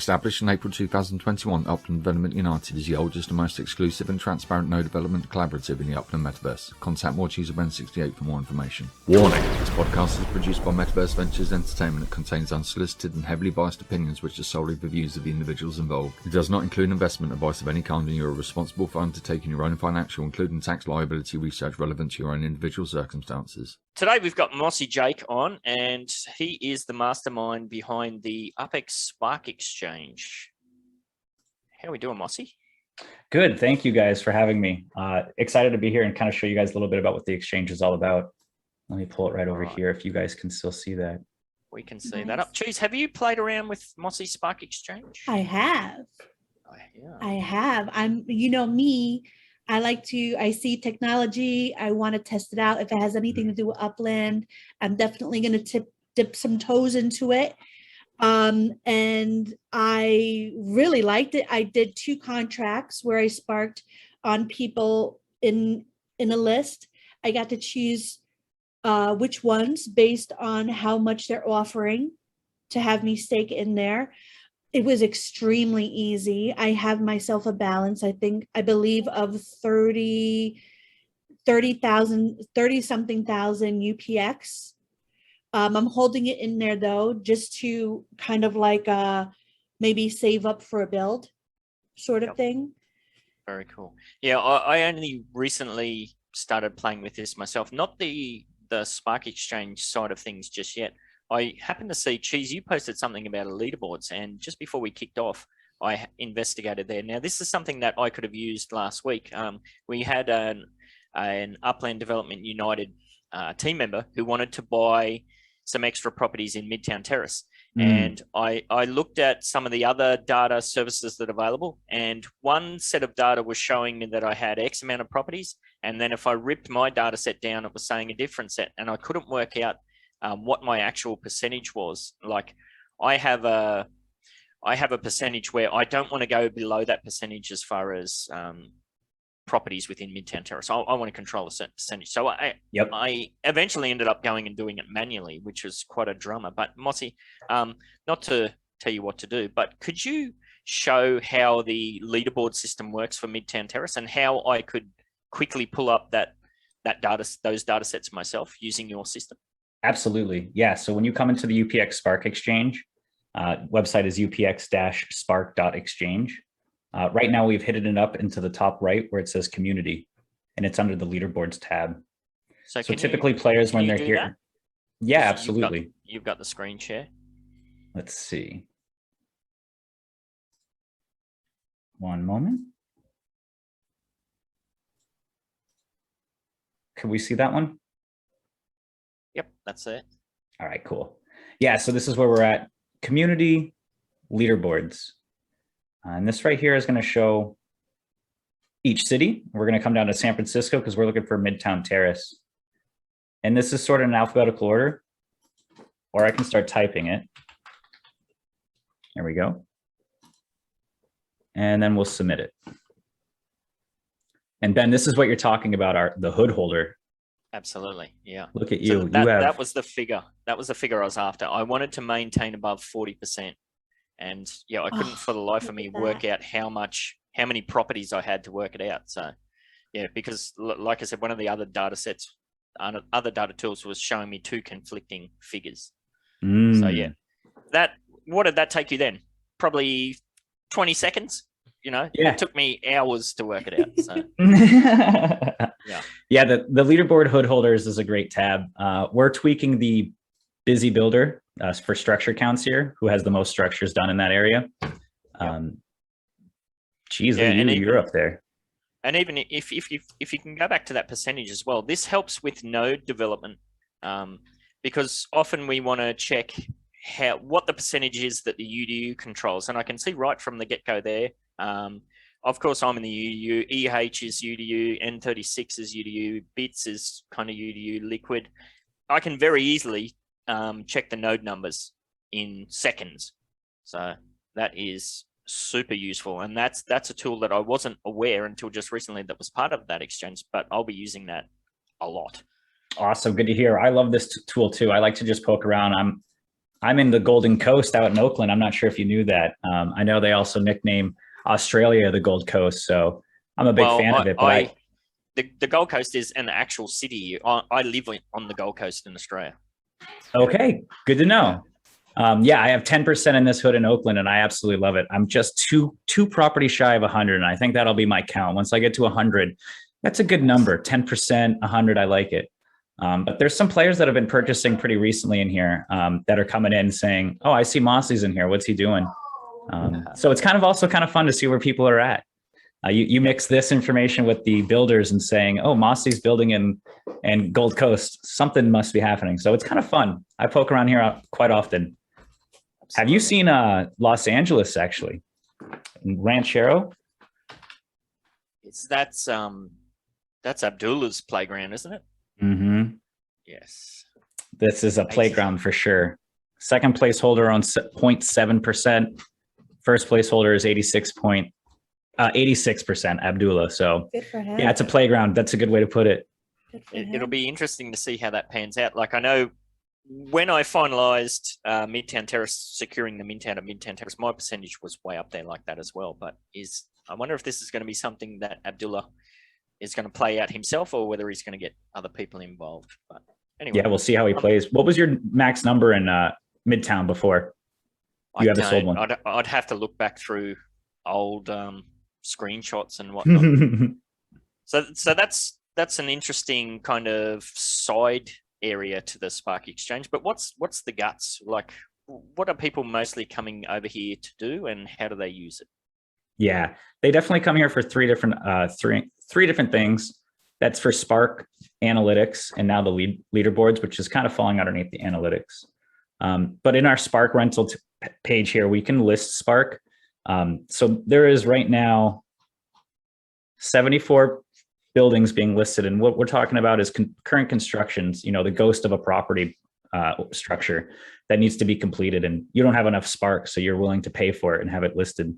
Established in April 2021, Upland Development United is the oldest and most exclusive and transparent node development collaborative in the Upland Metaverse. Contact Morecheese at 68 for more information. Warning: this podcast is produced by Metaverse Ventures Entertainment and contains unsolicited and heavily biased opinions which are solely the views of the individuals involved. It does not include investment advice of any kind, and you are responsible for undertaking your own financial, including tax liability research relevant to your own individual circumstances. Today we've got MossiJake on, and he is the mastermind behind the UPX Spark Exchange. How are we doing, Mossy? Good. Thank you guys for having me. Excited to be here and kind of show you guys a little bit about what the exchange is all about. Let me pull it right over here if you guys can still see that. We can see that up. Cheese, have you played around with Mossy Spark Exchange? I have. Yeah. I have. Me, I see technology. I want to test it out. If it has anything to do with Upland, I'm definitely going to dip some toes into it. And I really liked it. I did 2 contracts where I sparked on people in a list. I got to choose which ones based on how much they're offering to have me stake in there. It was extremely easy. I have myself a balance, I believe of 30 something thousand UPX. I'm holding it in there though, just to kind of like maybe save up for a build sort of thing. Very cool. Yeah, I only recently started playing with this myself, not the Spark Exchange side of things just yet. I happened to see, Cheese, you posted something about a leaderboards, and just before we kicked off, I investigated there. Now, this is something that I could have used last week. We had an Upland Development United team member who wanted to buy some extra properties in Midtown Terrace. And I looked at some of the other data services that are available, and one set of data was showing me that I had X amount of properties. And then if I ripped my data set down, it was saying a different set, and I couldn't work out what my actual percentage was. Like I have a percentage where I don't want to go below that percentage as far as properties within Midtown Terrace. I want to control a certain percentage. So I eventually ended up going and doing it manually, which was quite a drama. But Mossy, not to tell you what to do, but could you show how the leaderboard system works for Midtown Terrace and how I could quickly pull up those data sets myself using your system? Absolutely. Yeah. So when you come into the UPX Spark Exchange, website is upx-spark.exchange. Right now, we've hidden it up into the top right where it says community, and it's under the leaderboards tab. So typically players, when they're here. That? Yeah, absolutely. You've got the screen share. Let's see. One moment. Can we see that one? Yep, that's it. All right, cool. Yeah, so this is where we're at. Community leaderboards. And this right here is going to show each city. We're going to come down to San Francisco because we're looking for Midtown Terrace. And this is sort of in alphabetical order, or I can start typing it. There we go. And then we'll submit it. And Ben, this is what you're talking about, the hood holder. Absolutely. Yeah. Look at you. So that was the figure. That was the figure I was after. I wanted to maintain above 40%. And yeah, I couldn't for the life of me work out how many properties I had to work it out. So yeah, because like I said, one of the other data sets, other data tools was showing me 2 conflicting figures. So yeah, what did that take you then? Probably 20 seconds. It took me hours to work it out. So yeah, the leaderboard hood holders is a great tab. We're tweaking the busy builder for structure counts here, who has the most structures done in that area. Geez, you're up there. And even if you can go back to that percentage as well, this helps with node development, because often we want to check what the percentage is that the UDU controls. And I can see right from the get-go there. Of course, I'm in the UDU. EH is UDU. N36 is UDU. Bits is kind of UDU. Liquid. I can very easily check the node numbers in seconds. So that is super useful. And that's a tool that I wasn't aware until just recently that was part of that exchange, but I'll be using that a lot. Awesome. Good to hear. I love this tool too. I like to just poke around. I'm in the Golden Coast out in Oakland. I'm not sure if you knew that. I know they also nickname Australia the Gold Coast, so I'm a big fan of it. But the Gold Coast is an actual city. I live on the Gold Coast in Australia. Okay, good to know. Yeah, I have 10% in this hood in Oakland, and I absolutely love it. I'm just two properties shy of 100, and I think that'll be my count. Once I get to 100, that's a good number. 10%, 100, I like it. But there's some players that have been purchasing pretty recently in here that are coming in saying, "Oh, I see Mossy's in here. What's he doing?" So it's also kind of fun to see where people are at. You mix this information with the builders and saying, "Oh, Mossy's building in Gold Coast. Something must be happening." So it's kind of fun. I poke around here quite often. Have you seen Los Angeles actually? Ranchero? That's Abdullah's playground, isn't it? Mm-hmm. Yes. This is a playground for sure. Second place holder on 0.7%. First place holder is 86% Abdullah. So yeah, it's a playground. That's a good way to put it. It'll be interesting to see how that pans out. Like I know when I finalized Midtown Terrace, securing the Midtown at Midtown Terrace, my percentage was way up there like that as well. But I wonder if this is going to be something that Abdullah is going to play out himself or whether he's going to get other people involved. But anyway. Yeah, we'll see how he plays. What was your max number in Midtown before you ever sold one? I'd have to look back through old screenshots and whatnot. So that's an interesting kind of side area to the Spark Exchange. But what's the guts? Like, what are people mostly coming over here to do, and how do they use it? Yeah, they definitely come here for three different things. That's for Spark analytics and now the leaderboards, which is kind of falling underneath the analytics. But in our Spark rental page here, we can list Spark. So there is right now 74 buildings being listed, and what we're talking about is current constructions. The ghost of a property structure that needs to be completed, and you don't have enough Spark, so you're willing to pay for it and have it listed.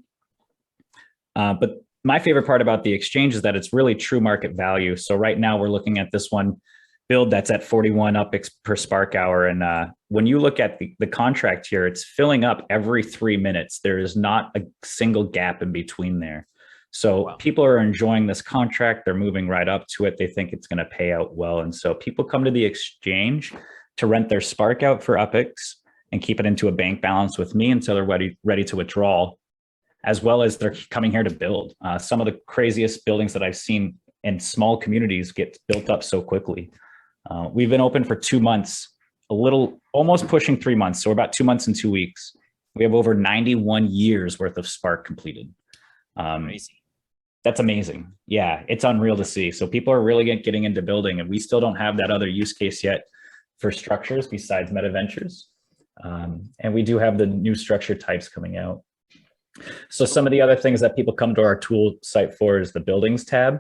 But my favorite part about the exchange is that it's really true market value. So right now we're looking at this one build that's at 41 UPX per Spark hour. And when you look at the contract here, it's filling up every 3 minutes. There is not a single gap in between there. So wow. People are enjoying this contract. They're moving right up to it. They think it's going to pay out well. And so people come to the exchange to rent their Spark out for UPX and keep it into a bank balance with me until they're ready to withdraw, as well as they're coming here to build. Some of the craziest buildings that I've seen in small communities get built up so quickly. We've been open for 2 months, almost pushing 3 months. So we're about 2 months and 2 weeks. We have over 91 years worth of Spark completed. Amazing. That's amazing. Yeah, it's unreal to see. So people are really getting into building, and we still don't have that other use case yet for structures besides Meta Ventures. And we do have the new structure types coming out. So some of the other things that people come to our tool site for is the buildings tab,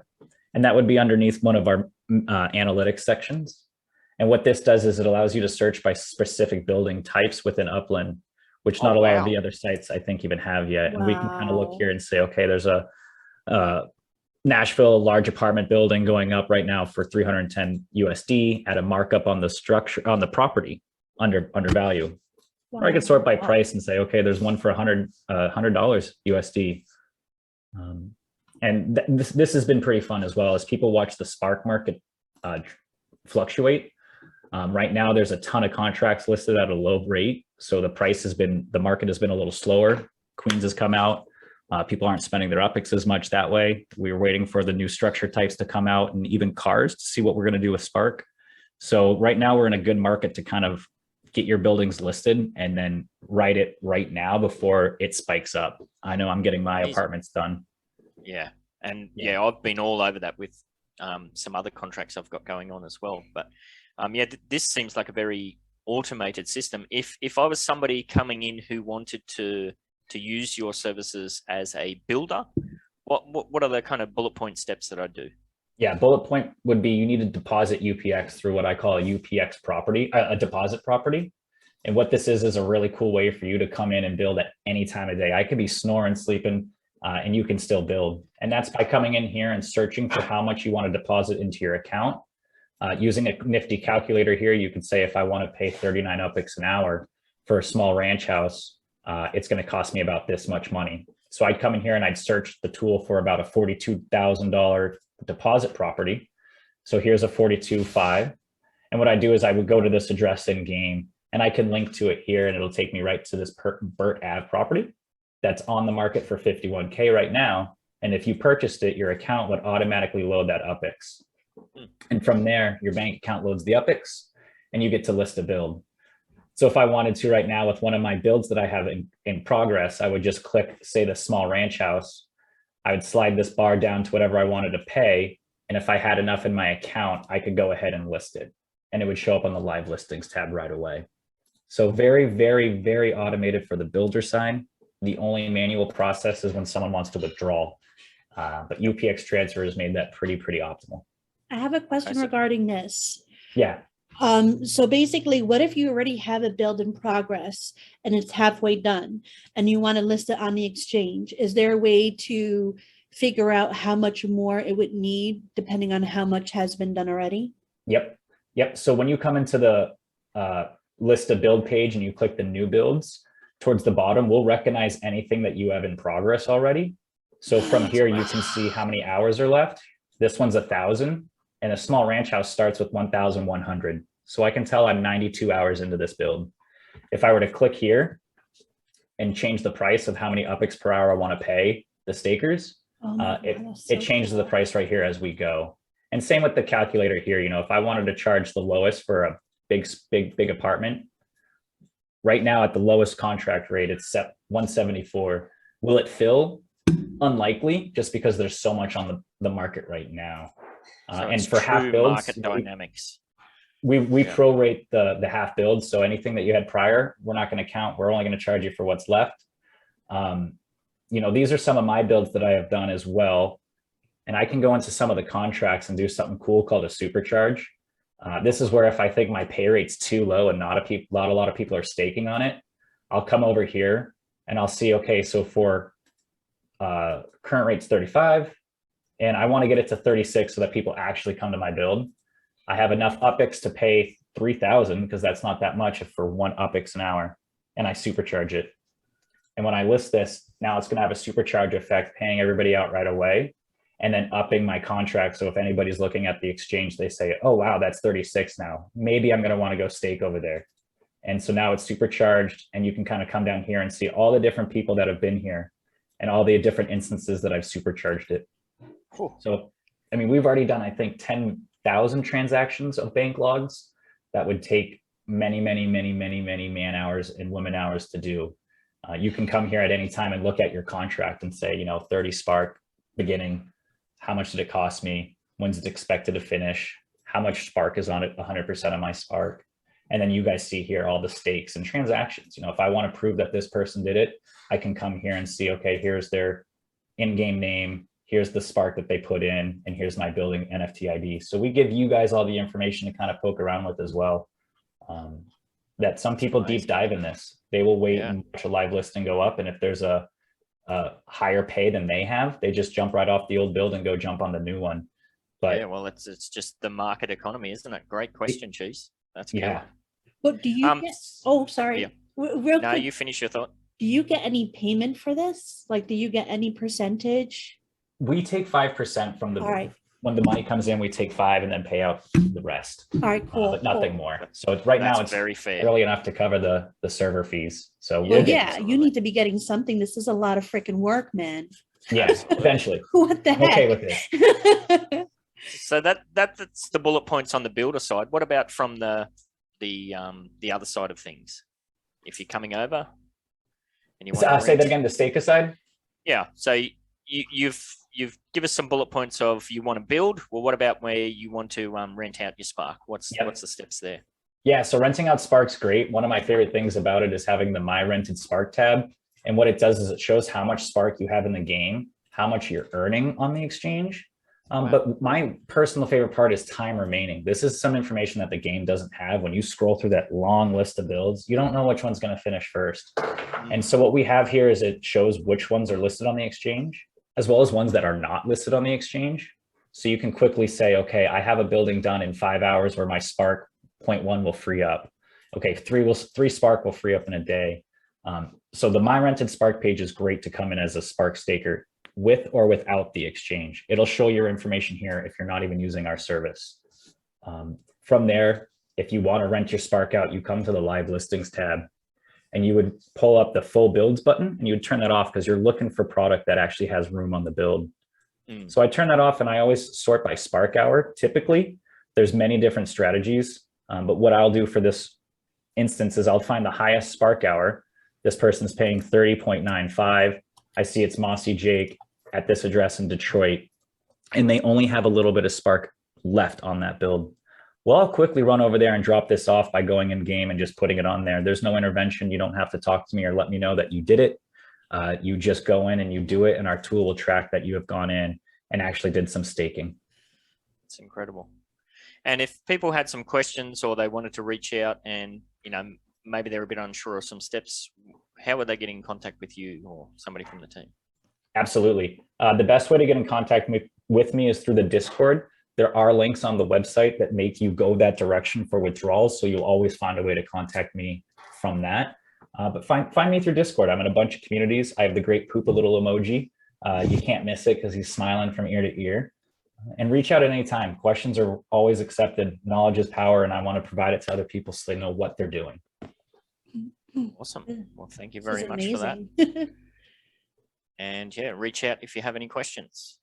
and that would be underneath one of our analytics sections. And what this does is it allows you to search by specific building types within Upland, which not a lot of the other sites I think even have yet. Wow. And we can kind of look here and say, okay, there's a Nashville large apartment building going up right now for 310 USD at a markup on the structure, on the property under value. Wow. Or I could sort by price and say, okay, there's one for $100 USD. And this has been pretty fun as well as people watch the Spark market fluctuate. Right now, there's a ton of contracts listed at a low rate. So the market has been a little slower. Queens has come out. People aren't spending their UPX as much that way. We're waiting for the new structure types to come out and even cars to see what we're going to do with Spark. So right now we're in a good market to kind of get your buildings listed and then write it right now before it spikes up. I know I'm getting my apartments done. Yeah. And yeah, I've been all over that with some other contracts I've got going on as well. But this seems like a very automated system. If I was somebody coming in who wanted to use your services as a builder, what are the kind of bullet point steps that I do? Yeah, bullet point would be you need to deposit UPX through what I call a UPX property, a deposit property. And what this is a really cool way for you to come in and build at any time of day. I could be snoring, sleeping, and you can still build. And that's by coming in here and searching for how much you want to deposit into your account. Using a nifty calculator here, you can say, if I want to pay 39 UPX an hour, for a small ranch house, it's going to cost me about this much money. So I'd come in here and I'd search the tool for about a $42,000 deposit property. So here's a 42.5. And what I do is I would go to this address in game and I can link to it here and it'll take me right to this Burt Ave property that's on the market for 51K right now. And if you purchased it, your account would automatically load that UPX. And from there, your bank account loads the UPX and you get to list a build. So if I wanted to right now with one of my builds that I have in progress, I would just click, say, the small ranch house. I would slide this bar down to whatever I wanted to pay. And if I had enough in my account, I could go ahead and list it. And it would show up on the live listings tab right away. So very, very, very automated for the builder side. The only manual process is when someone wants to withdraw. But UPX transfer has made that pretty optimal. I have a question regarding this. Yeah. So basically, what if you already have a build in progress and it's halfway done and you want to list it on the exchange? Is there a way to figure out how much more it would need depending on how much has been done already? Yep. So when you come into the list a build page and you click the new builds, towards the bottom, we'll recognize anything that you have in progress already. So from here, you can see how many hours are left. This one's 1,000 and a small ranch house starts with 1,100. So I can tell I'm 92 hours into this build. If I were to click here and change the price of how many UPX per hour I want to pay the stakers, it changes the price right here as we go. And same with the calculator here. You know, if I wanted to charge the lowest for a big apartment, right now at the lowest contract rate, it's set 174. Will it fill? Unlikely, just because there's so much on the market right now. So and for half builds, market dynamics. We prorate the half builds. So anything that you had prior, we're not going to count. We're only going to charge you for what's left. You know, these are some of my builds that I have done as well. And I can go into some of the contracts and do something cool called a supercharge. This is where if I think my pay rate's too low and not a lot of people are staking on it, I'll come over here and I'll see, okay, so for current rate's 35 and I want to get it to 36 so that people actually come to my build. I have enough UPX to pay 3,000 because that's not that much for one UPX an hour, and I supercharge it. And when I list this, now it's going to have a supercharge effect, paying everybody out right away and then upping my contract. So if anybody's looking at the exchange, they say, oh, wow, that's 36 now. Maybe I'm going to want to go stake over there. And so now it's supercharged and you can kind of come down here and see all the different people that have been here and all the different instances that I've supercharged it. Cool. So, I mean, we've already done, I think, 10,000 transactions of bank logs that would take many man hours and women hours to do. You can come here at any time and look at your contract and say, you know, 30 Spark beginning, how much did it cost me? When's it expected to finish? How much Spark is on it? 100% of my Spark. And then you guys see here all the stakes and transactions. You know, if I want to prove that this person did it, I can come here and see, okay, here's their in-game name, here's the Spark that they put in, and here's my building NFT ID. So we give you guys all the information to kind of poke around with as well. That some people deep dive in this. They will wait and watch a live listing go up. And if there's a higher pay than they have, they just jump right off the old build and go jump on the new one. But yeah, well, it's just the market economy, isn't it? Great question, Cheese. That's good. Yeah. What do you get? Oh, sorry. Yeah. Real No, quick, you finish your thought. do you get any payment for this? Like, do you get any percentage? we take 5% from the, All right. when the money comes in, we take 5 and then pay out the rest. All right, cool. But nothing more. So it's, right now That's it's very fair. early enough to cover the server fees. So Well, we'll get yeah, you need to be getting something. This is a lot of freaking work, man. yes, eventually. What the I'm okay heck? with it. So that's the bullet points on the builder side. What about from the other side of things? If you're coming over and you want to Say that again, the staker side? Yeah. So you've give us some bullet points of you want to build. Well, what about where you want to rent out your Spark? What's the steps there? Yeah, so renting out Spark's great. One of my favorite things about it is having the My Rented Spark tab. And what it does is it shows how much Spark you have in the game, how much you're earning on the exchange. Wow. But my personal favorite part is time remaining. This is some information that the game doesn't have. When you scroll through that long list of builds, you don't know which one's going to finish first. And so what we have here is it shows which ones are listed on the exchange, as well as ones that are not listed on the exchange. So you can quickly say, okay, I have a building done in 5 hours where my Spark 0.1 will free up. Okay, three Spark will free up in a day. So the My Rented Spark page is great to come in as a Spark staker with or without the exchange. It'll show your information here if you're not even using our service. From there, if you want to rent your Spark out, you come to the live listings tab and you would pull up the full builds button and you would turn that off because you're looking for product that actually has room on the build. So I turn that off and I always sort by Spark hour. Typically, there's many different strategies, but what I'll do for this instance is I'll find the highest Spark hour. This person's paying 30.95. I see it's MossiJake at this address in Detroit, and they only have a little bit of Spark left on that build. Well, I'll quickly run over there and drop this off by going in game and just putting it on there. There's no intervention. You don't have to talk to me or let me know that you did it. You just go in and you do it, and our tool will track that you have gone in and actually did some staking. It's incredible. And if people had some questions or they wanted to reach out and, you know, maybe they're a bit unsure of some steps, how would they get in contact with you or somebody from the team? Absolutely. The best way to get in contact with me is through the Discord. There are links on the website that make you go that direction for withdrawals. So you'll always find a way to contact me from that. But find me through Discord. I'm in a bunch of communities. I have the great poop a little emoji. You can't miss it because he's smiling from ear to ear. And reach out at any time. Questions are always accepted. Knowledge is power, and I want to provide it to other people so they know what they're doing. Awesome. Well, thank you very This is much for that. amazing. And yeah, reach out if you have any questions.